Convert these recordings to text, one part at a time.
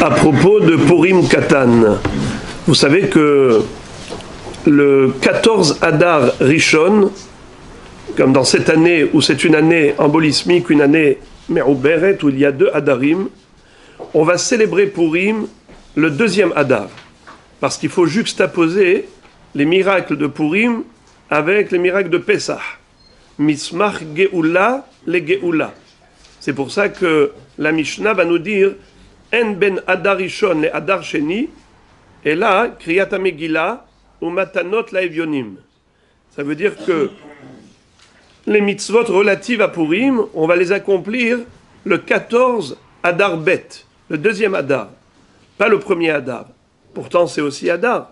À propos de Purim Katan, vous savez que le 14 Adar Rishon, comme dans cette année où c'est une année embolismique, une année Me'uberet, où il y a 2 Adarim, on va célébrer Purim le 2e Adar, parce qu'il faut juxtaposer les miracles de Purim avec les miracles de Pesach. Mismach Geoula, les Geoula. C'est pour ça que la Mishnah va nous dire En ben Adar Rishon le Adar Sheni, et là, Kriyat HaMegillah ou Matanot laEvionim. Ça veut dire que les mitzvot relatives à Purim, on va les accomplir le 14 Adar Bet, le 2e Adar, pas le 1er Adar. Pourtant, c'est aussi Adar.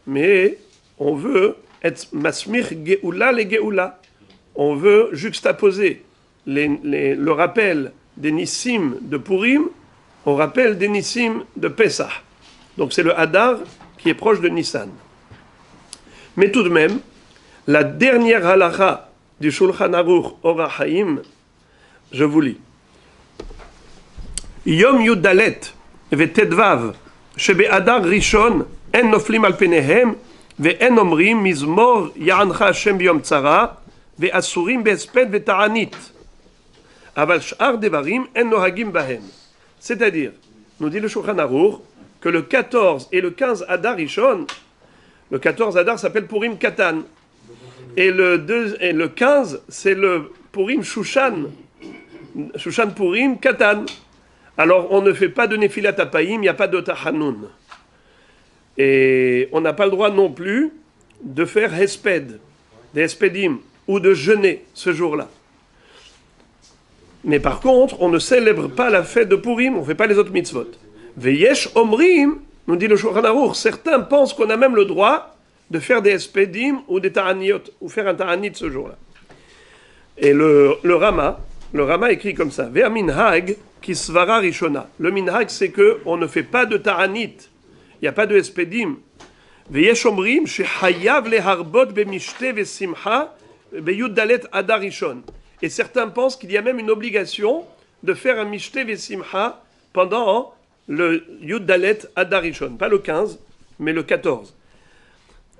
Mais on veut être Masmir Geoula les Geoula. On veut juxtaposer le rappel des Nissim de Purim au rappel des Nissim de Pesach. Donc c'est le Hadar qui est proche de Nissan. Mais tout de même, la dernière halakha du Shulchan Aruch Orach Chaim, je vous lis. Yom Yudalet ve'tedvav shebe Adar Rishon en noflim al penehem ve'en omrim mizmor ya'ancha Hashem b'yom tzara ve'asurim be'esped ve'ta'anit aval sh'ar devarim en nohagim bahem. C'est-à-dire, nous dit le Shulchan Aruch, que le 14 et le 15 Adar Rishon, le 14 Adar s'appelle Purim Katan, et le 15 c'est le Purim Shushan Purim Katan. Alors on ne fait pas de Nefilat Apayim, il n'y a pas de Tachanun. Et on n'a pas le droit non plus de faire Hesped, des Hespedim, ou de jeûner ce jour-là. Mais par contre, on ne célèbre pas la fête de Purim, on ne fait pas les autres mitzvot. Veyesh omrim, nous dit le Shulchan Aruch, certains pensent qu'on a même le droit de faire des espedim ou des ta'aniot, ou faire un ta'anit ce jour-là. Et le Rama écrit comme ça, Ve'a minhag kisvara rishona. Le minhag, c'est qu'on ne fait pas de ta'anit, il n'y a pas de espedim. Veyesh omrim, shehayav leharbot bemishte vesimcha beyud dalet adar rishon. Et certains pensent qu'il y a même une obligation de faire un mishte vesimcha pendant le Yud Dalet Adar Rishon, pas le 15, mais le 14.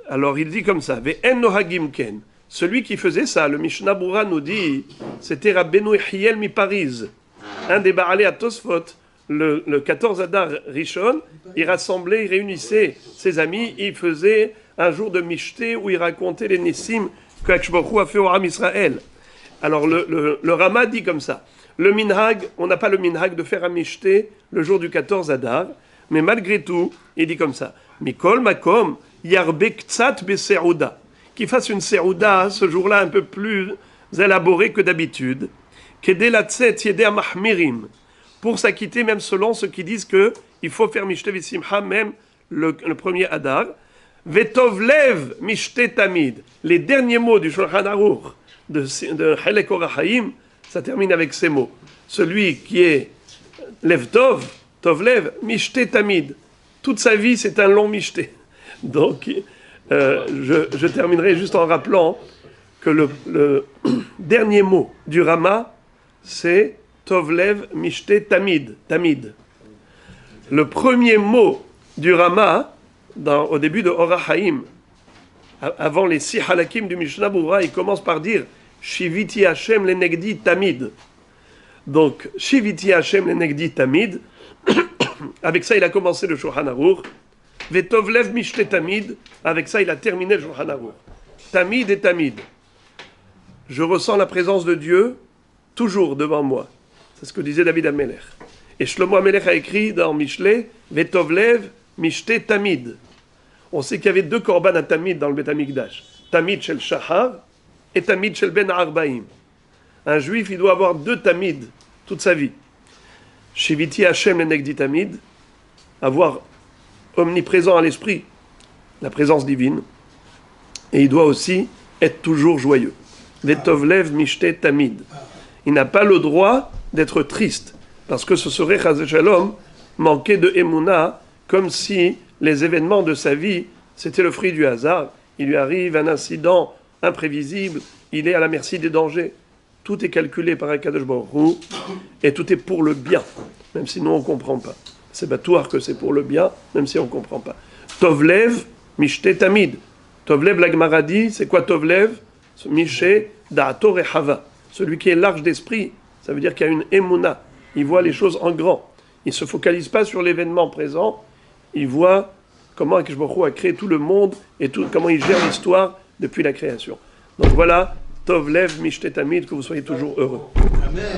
Alors il dit comme ça, Ve'en nohagim ken. Celui qui faisait ça, le Mishnah Berurah nous dit, c'était Rabbeinu Yehiel Mipariz, un des Baalei HaTosfot, le 14 Adar Rishon, il rassemblait, il réunissait ses amis, il faisait un jour de mishte où il racontait les Nissim que Akadosh Baruch Hu a fait au Ham Israël. Alors le Rama dit comme ça, le minhag, on n'a pas le minhag de faire un mishté le jour du 14 Adar, mais malgré tout, il dit comme ça, Mikol makom yarbe ktsat beserouda, qu'il fasse une serouda ce jour-là un peu plus élaborée que d'habitude, kedé la tset yeder mahmirim, pour s'acquitter même selon ceux qui disent que il faut faire mishté vesimcha même le 1er Adar, vetovlev mishté tamid, les derniers mots du Shulchan Aruch de Chelek Orach Chaim, ça termine avec ces mots. Celui qui est Lev Tov, Tov Lev, Mishté Tamid. Toute sa vie, c'est un long Mishté. Donc, je terminerai juste en rappelant que le dernier mot du Rama, c'est Tov Lev, Mishté Tamid. Tamid. Le premier mot du Rama, au début de Orach Chaim, avant les 6 halakim du Mishnah Berurah, il commence par dire Shiviti Hashem le Negdi Tamid. Donc, Shiviti Hashem le Negdi Tamid, avec ça il a commencé le Shulchan Aruch. Vetovlev Mishte Tamid, avec ça il a terminé le Shulchan Aruch. Tamid et Tamid. Je ressens la présence de Dieu toujours devant moi. C'est ce que disait David HaMelech. Et Shlomo HaMelech a écrit dans Mishlei Vetovlev Mishte Tamid. On sait qu'il y avait 2 korban à Tamid dans le Beth Amikdash. Tamid shel Shahar et Tamid shel Ben Arbaim. Un juif, il doit avoir 2 Tamid toute sa vie. Shiviti Hashem le Negdi Tamid, avoir omniprésent à l'esprit la présence divine. Et il doit aussi être toujours joyeux. Vetovlev Mishte Tamid. Il n'a pas le droit d'être triste, parce que ce serait, Chaz Shalom, manquer de Emouna, comme si les événements de sa vie, c'était le fruit du hasard. Il lui arrive un incident imprévisible, il est à la merci des dangers. Tout est calculé par Akadosh Baruch Hu, et tout est pour le bien, même si nous on ne comprend pas. c'est batouar que c'est pour le bien, même si on ne comprend pas. Tovlev, mishte tamid. Tovlev, la Gemara dit, c'est quoi Tovlev? Mishe da'ato rehava. Celui qui est large d'esprit, ça veut dire qu'il y a une émouna. Il voit les choses en grand. Il ne se focalise pas sur l'événement présent. Il voit comment Akadosh Baruch Hu a créé tout le monde et comment il gère l'histoire depuis la création. Donc voilà, Tovlev, mishte tamid, que vous soyez toujours heureux. Amen.